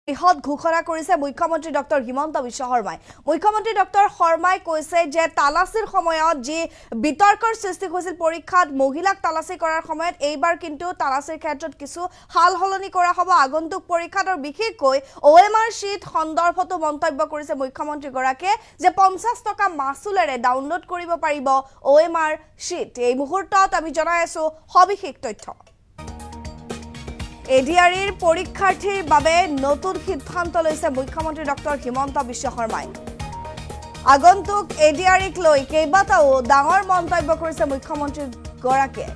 বৃহৎ ঘোষণা কৰিছে মুখ্যমন্ত্ৰী ডক্টৰ হিমন্ত বিশ্ব শৰ্মাই। মুখ্যমন্ত্ৰী ডক্টৰ শৰ্মাই কৈছে যে তালাচীৰ সময়ত যি বিতৰ্কৰ সৃষ্টি হৈছিল পৰীক্ষাত মহিলাক তালাচী কৰাৰ সময়ত এইবাৰ কিন্তু তালাচীৰ ক্ষেত্ৰত কিছু হাল হলনি কৰা হ'ব আগন্তুক পৰীক্ষাত আৰু বিশেষকৈ OMR শীট সন্দৰ্ভতো মন্তব্য কৰিছে মুখ্যমন্ত্ৰীগৰাকীয়ে যে 50 টকা মাচুলেৰে ডাউনলোড কৰিব পাৰিব OMR শীট। এই মুহূৰ্তত আমি জনাই আছো সবিশেষ তথ্য। এডিআৰিৰ পৰীক্ষাৰ্থীৰ বাবে নতুন সিদ্ধান্ত লৈছে মুখ্যমন্ত্ৰী ডক্টৰ হিমন্ত বিশ্ব শৰ্মাই। আগন্তুক এডিআৰিক লৈ কেইবাটাও ডাঙৰ মন্তব্য কৰিছে মুখ্যমন্ত্ৰীগৰাকীয়ে।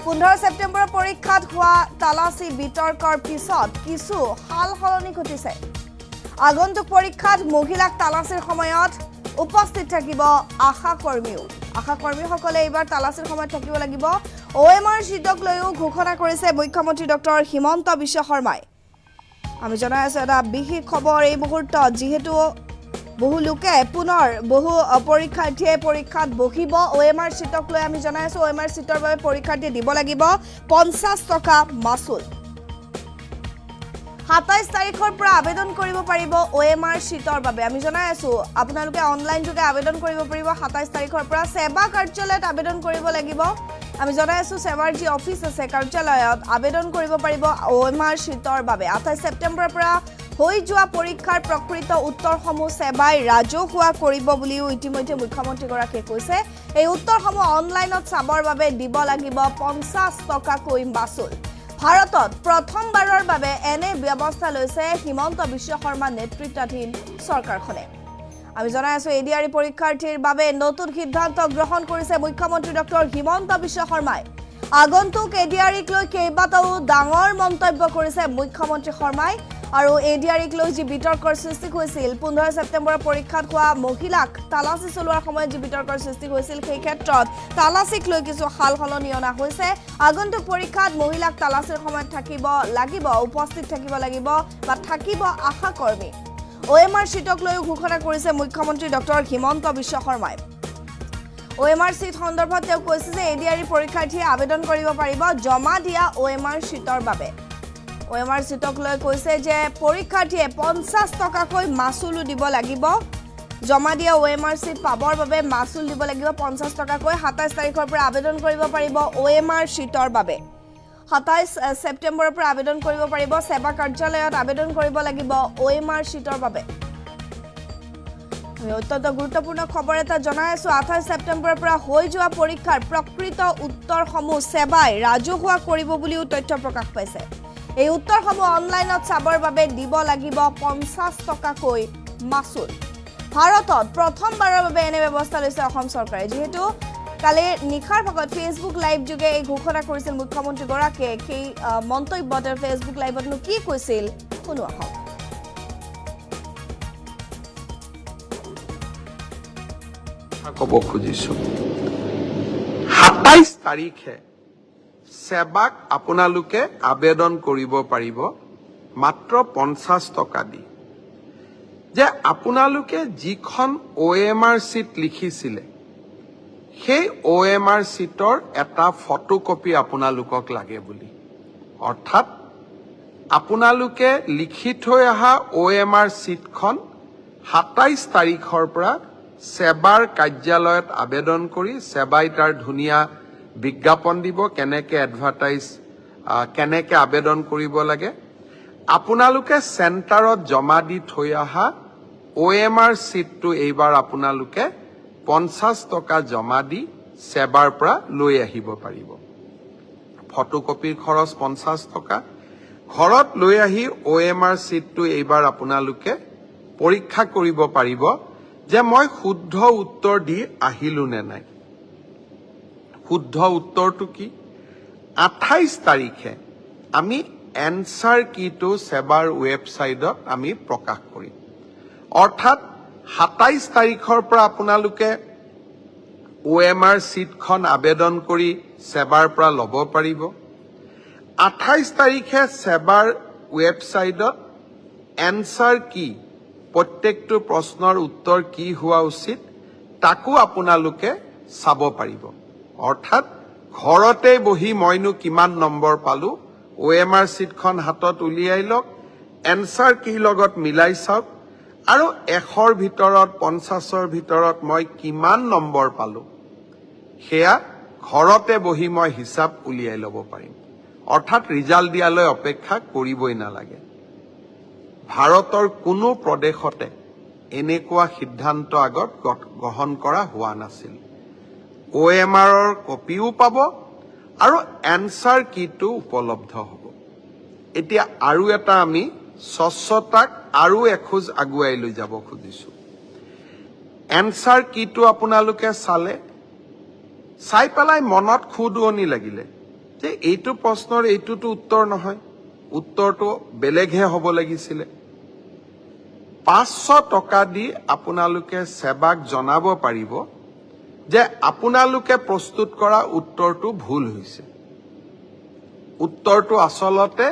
15 ছেপ্টেম্বৰৰ পৰীক্ষাত হোৱা তালাচী বিতৰ্কৰ পিছত কিছু হাল হলনি ঘটিছে। আগন্তুক পৰীক্ষাত মহিলাক তালাচীৰ সময়ত উপস্থিত থাকিব আশাকৰ্মীসকলে এইবাৰ তালাচীৰ সময়ত থাকিব লাগিব। OMR শীটক লৈও ঘোষণা কৰিছে মুখ্যমন্ত্ৰী ডক্টৰ হিমন্ত বিশ্ব শৰ্মাই। আমি জনাই আছো এটা বিশেষ খবৰ এই মুহূৰ্তত, যিহেতু বহু লোকে পুনৰ পৰীক্ষাৰ্থীয়ে পৰীক্ষাত বহিব। OMR শীটক লৈ আমি জনাই আছো OMR শীটৰ বাবে পৰীক্ষাৰ্থীয়ে দিব লাগিব 50 টকা মাচুল। 27 তাৰিখৰ পৰা আবেদন কৰিব পাৰিব OMR শীটৰ বাবে। আমি জনাই আছো আপোনালোকে অনলাইন যোগে আবেদন কৰিব পাৰিব 27 তাৰিখৰ পৰা। সেৱা কাৰ্যালয়ত আবেদন কৰিব লাগিব। আমি জনাই আছো সেৱাৰ যি অফিচ আছে কাৰ্যালয়ত আবেদন কৰিব পাৰিব OMR শীটৰ বাবে। 28 ছেপ্টেম্বৰৰ পৰা হৈ যোৱা পৰীক্ষাৰ প্ৰকৃত উত্তৰসমূহ সেৱাই ৰাজহুৱা কৰিব বুলিও ইতিমধ্যে মুখ্যমন্ত্ৰীগৰাকীয়ে কৈছে। এই উত্তৰসমূহ অনলাইনত চাবৰ বাবে দিব লাগিব 50 টকাকৈ মাচুল। ভাৰতত প্ৰথমবাৰৰ বাবে এনে ব্যৱস্থা লৈছে হিমন্ত বিশ্ব শৰ্মা নেতৃত্বাধীন চৰকাৰখনে। আমি জনাই আছো এডিআৰি পৰীক্ষাৰ্থীৰ বাবে নতুন সিদ্ধান্ত গ্ৰহণ কৰিছে মুখ্যমন্ত্ৰী ডক্টৰ হিমন্ত বিশ্ব শৰ্মাই। আগন্তুক এডিআৰিক লৈ কেইবাটাও ডাঙৰ মন্তব্য কৰিছে মুখ্যমন্ত্ৰী শৰ্মাই। আৰু এডিআৰিক লৈ যি বিতৰ্কৰ সৃষ্টি হৈছিল 15 ছেপ্টেম্বৰৰ পৰীক্ষাত হোৱা মহিলাক তালাচী চলোৱাৰ সময়ত যি বিতৰ্কৰ সৃষ্টি হৈছিল, সেই ক্ষেত্ৰত তালাচীক লৈ কিছু হাল সলনি অনা হৈছে। আগন্তুক পৰীক্ষাত মহিলাক তালাচীৰ সময়ত উপস্থিত থাকিব লাগিব বা থাকিব আশাকৰ্মী। OMR শীটক লৈও ঘোষণা কৰিছে মুখ্যমন্ত্ৰী ডক্টৰ হিমন্ত বিশ্ব শৰ্মাই। OMR শীট সন্দৰ্ভত তেওঁ কৈছে যে এডিআৰি পৰীক্ষাৰ্থীয়ে আবেদন কৰিব পাৰিব জমা দিয়া OMR শীটৰ বাবে। OMR শীটক লৈ কৈছে যে পৰীক্ষাৰ্থীয়ে 50 টকাকৈ মাচুলো দিব লাগিব। জমা দিয়া OMR শীট পাবৰ বাবে মাচুল দিব লাগিব 50 টকাকৈ। 27 তাৰিখৰ পৰা আবেদন কৰিব পাৰিব OMR শীটৰ বাবে। 27 ছেপ্টেম্বৰৰ পৰা আবেদন কৰিব পাৰিব। সেৱা কাৰ্যালয়ত আবেদন কৰিব লাগিব OMR শীটৰ বাবে। আমি অত্যন্ত গুৰুত্বপূৰ্ণ খবৰ এটা জনাই আছো। 28 ছেপ্টেম্বৰৰ পৰা হৈ যোৱা পৰীক্ষাৰ প্ৰকৃত উত্তৰসমূহ সেৱাই ৰাজহুৱা কৰিব বুলিও তথ্য প্ৰকাশ পাইছে। এই উত্তৰসমূহ অনলাইনত চাবৰ বাবে দিব লাগিব 50 টকাকৈ মাচুল। ভাৰতত প্ৰথমবাৰৰ বাবে এনে ব্যৱস্থা লৈছে অসম চৰকাৰে। যিহেতু কালি নিশাৰ ভাগত ফেচবুক লাইভ যোগে এই ঘোষণা কৰিছিল মুখ্যমন্ত্ৰীগৰাকীয়ে। সেই মন্তব্যত ফেচবুক লাইভতনো কি কৈছিল শুনো আহক। ক'ব খুজিছো 27 তাৰিখে সেৱাক আপোনালোকে আবেদন কৰিব পাৰিব মাত্ৰ 50 টকা দি। যে আপোনালোকে যিখন OMR শীট লিখিছিলে সেই OMR শীটৰ এটা ফটোকপি আপোনালোকক লাগে বুলি। অৰ্থাৎ আপোনালোকে লিখি থৈ অহা OMR শীটখন 27 তাৰিখৰ পৰা সেৱাৰ কাৰ্যালয়ত আবেদন কৰি সেৱাই তাৰ ধুনীয়া বিজ্ঞাপন দিব কেনেকে কেনেকে আবেদন কৰিব লাগে। আপোনালোকে চেণ্টাৰত জমা দি থৈ অহা OMR শীটটো এইবাৰ আপোনালোকে 50 টকা জমা দি সেৱাৰ পৰা লৈ আহিব পাৰিব। ফটোকপিৰ খৰচ 50 টকা। ঘৰত লৈ আহি OMR শীটটো এইবাৰ আপোনালোকে পৰীক্ষা কৰিব পাৰিব যে মই শুদ্ধ উত্তৰ দি আহিলো নে নাই। শুদ্ধ উত্তৰটো কি? 28 তাৰিখে আমি এনসাৰ কিটো সেৱাৰ ৱেবছাইটত আমি প্ৰকাশ কৰিম। অৰ্থাৎ 27 তাৰিখৰ পৰা আপোনালোকে OMR শীটখন আবেদন কৰি সেৱাৰ পৰা ল'ব পাৰিব। 28 তাৰিখে সেৱাৰ ৱেবছাইটত এনসাৰ কি, প্ৰত্যেকটো প্ৰশ্নৰ উত্তৰ কি হোৱা উচিত তাকো আপোনালোকে চাব পাৰিব। অৰ্থাৎ ঘৰতে বহি মইনো কিমান নম্বৰ পালো OMR চিটখন হাতত উলিয়াই লওক, এনচাৰ কি লগত মিলাই চাওক, আৰু 100ৰ ভিতৰত 50ৰ ভিতৰত মই কিমান নম্বৰ পালো সেয়া ঘৰতে বহি মই হিচাপ উলিয়াই ল'ব পাৰিম। অৰ্থাৎ ৰিজাল্ট দিয়ালৈ অপেক্ষা কৰিবই নালাগে। ভাৰতৰ কোনো প্ৰদেশতে এনেকুৱা সিদ্ধান্ত আগত গ্ৰহণ কৰা হোৱা নাছিল। OMRৰ কপিও পাব আৰু এনচাৰ কিটো উপলব্ধ হ'ব। এতিয়া আৰু এটা আমি স্বচ্ছতাক আৰু এখোজ আগুৱাই লৈ যাব খুজিছো। এনচাৰ কিটো আপোনালোকে চাই পেলাই মনত খুদুৱনি লাগিলে যে এইটো প্ৰশ্নৰ এইটোতো উত্তৰ নহয়, উত্তৰটো বেলেগহে হ'ব লাগিছিলে। 500 টকা দি আপোনালোকে সেৱাক জনাব পাৰিব যে আপোনালোকে প্ৰস্তুত কৰা উত্তৰটো ভুল হৈছে। উত্তৰটো আচলতে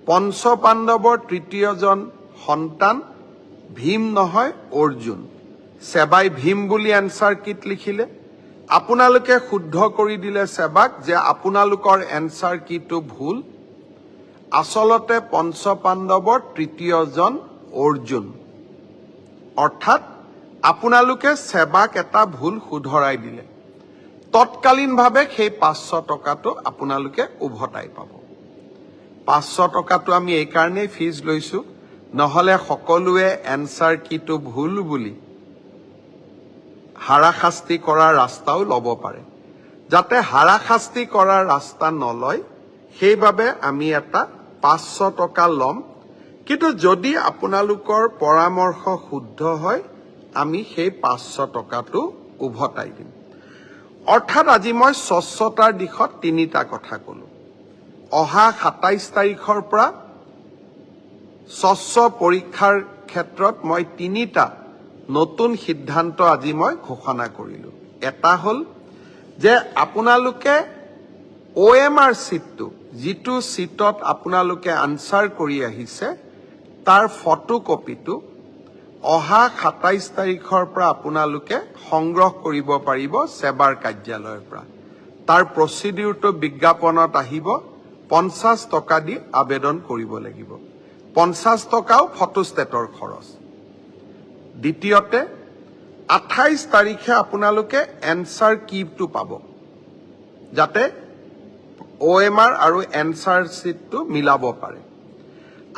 পঞ্চপাণ্ডৱৰ তৃতীয়জন সন্তান ভীম নহয় অৰ্জুন। সেৱাই ভীম বুলি এনচাৰ কিট লিখিলে, আপোনালোকে শুদ্ধ কৰি দিলে সেৱাক যে আপোনালোকৰ এনচাৰ কিটো ভুল। আচলতে পঞ্চপাণ্ডৱৰ তৃতীয়জন অৰ্জুন। অৰ্থাৎ আপোনালোকে সেৱাক এটা ভুল শুধৰাই দিলে। তৎকালীনভাৱে সেই 500 টকাটো আপোনালোকে উভতাই পাব। 500 টকাটো আমি এই কাৰণেই ফিজ লৈছো, নহলে সকলোৱে এনচাৰ কিটো ভুল বুলি হাৰাশাস্তি কৰাৰ ৰাস্তাও ল'ব পাৰে। যাতে হাৰাশাস্তি কৰাৰ ৰাস্তা নলয় সেইবাবে আমি এটা 500 টকা ল'ম, কিন্তু যদি আপোনালোকৰ পৰামৰ্শ শুদ্ধ হয় আমি সেই 500 টকাটো উভতাই দিম। অৰ্থাৎ আজি মই স্বচ্ছতাৰ দিশত 3টা কথা ক'লো। অহা 27 তাৰিখৰ পৰা স্বচ্ছ পৰীক্ষাৰ ক্ষেত্ৰত মই 3টা নতুন সিদ্ধান্ত আজি মই ঘোষণা কৰিলো। এটা হ'ল যে আপোনালোকে OMR চিটটো, যিটো চিটত আপোনালোকে আনচাৰ কৰি আহিছে তাৰ ফটোকপিটো অহা 27 তাৰিখৰ পৰা আপোনালোকে সংগ্ৰহ কৰিব পাৰিব সেৱাৰ কাৰ্যালয়ৰ পৰা। তাৰ প্ৰচিডিউৰটো বিজ্ঞাপনত আহিব। 50 টকা দি আবেদন কৰিব লাগিব। 50 টকাও ফটোষ্টেটৰ খৰচ। দ্বিতীয়তে 28 তাৰিখে আপোনালোকে এনচাৰ কিটো পাব, যাতে OMR আৰু এনচাৰ চিটটো মিলাব পাৰে।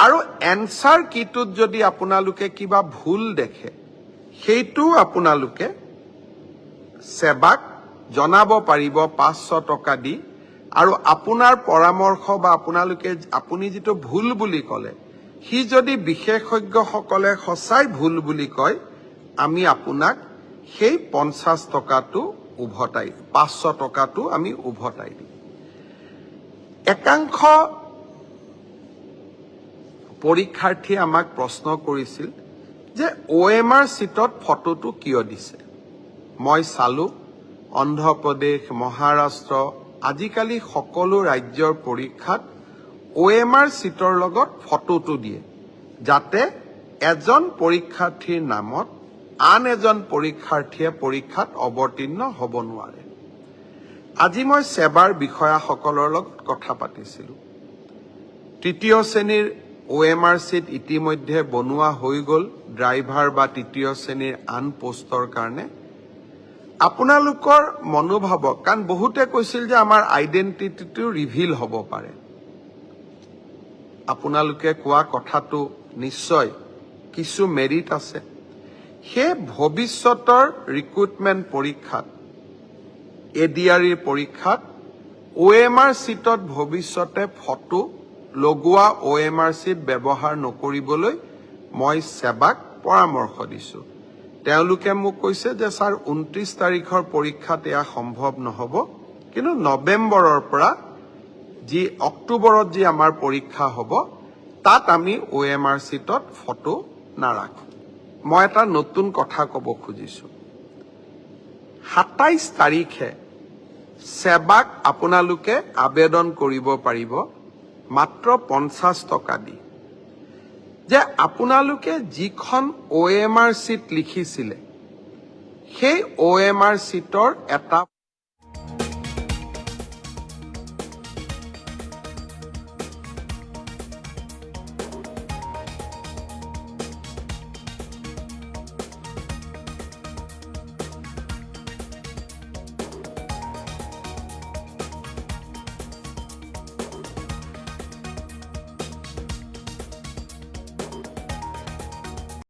আৰু এনচাৰ কিটোত যদি আপোনালোকে কিবা ভুল দেখে সেইটো আপোনালোকে সেৱাক জনাব পাৰিব 500 টকা দি। আৰু আপোনাৰ পৰামৰ্শ বা আপুনি যিটো ভুল বুলি ক'লে সি যদি বিশেষজ্ঞসকলে সঁচাই ভুল বুলি কয় আমি আপোনাক সেই 50 টকাটো উভতাই 500 টকাটো আমি উভতাই দিম। একাংশ পৰীক্ষাৰ্থীয়ে আমাক প্ৰশ্ন কৰিছিল যে OMR চিটত ফটোটো কিয় দিছে। মই চালো অন্ধ্ৰপ্ৰদেশ, মহাৰাষ্ট্ৰ, আজিকালি সকলো ৰাজ্যৰ পৰীক্ষাত OMR চিটৰ লগত ফটোটো দিয়ে, যাতে এজন পৰীক্ষাৰ্থীৰ নামত আন এজন পৰীক্ষাৰ্থীয়ে পৰীক্ষাত অৱতীৰ্ণ হ'ব নোৱাৰে। আজি মই সেৱাৰ বিষয়াসকলৰ লগত কথা পাতিছিলো। তৃতীয় শ্ৰেণীৰ OMR চিট ইতিমধ্যে বনোৱা হৈ গ'ল ড্ৰাইভাৰ বা তৃতীয় শ্ৰেণীৰ আন পোষ্টৰ কাৰণে। আপোনালোকৰ মনোভাৱক, কাৰণ বহুতে কৈছিল যে আমাৰ আইডেণ্টিটিটো ৰিভিল হ'ব পাৰে। আপোনালোকে কোৱা কথাটো নিশ্চয় কিছু মেৰিট আছে। সেই ভৱিষ্যতৰ ৰিক্ৰুটমেণ্ট পৰীক্ষাত, ADRE পৰীক্ষাত OMR চিটত ভৱিষ্যতে ফটো লগোৱা OMR চিট ব্যৱহাৰ নকৰিবলৈ মই সেৱাক পৰামৰ্শ দিছো। তেওঁলোকে মোক কৈছে যে ছাৰ 29 তাৰিখৰ পৰীক্ষাত এয়া সম্ভৱ নহ'ব, কিন্তু নৱেম্বৰৰ পৰা অক্টোবৰত যি আমাৰ পৰীক্ষা হ'ব তাত আমি OMR চিটত ফটো নাৰাখো। মই এটা নতুন কথা ক'ব খুজিছো। 27 তাৰিখে সেৱাক আপোনালোকে আবেদন কৰিব পাৰিব মাত্ৰ 50 টকা দি, যে আপোনালোকে যিখন OMR চিট লিখিছিলে সেই OMR চিটৰ এটা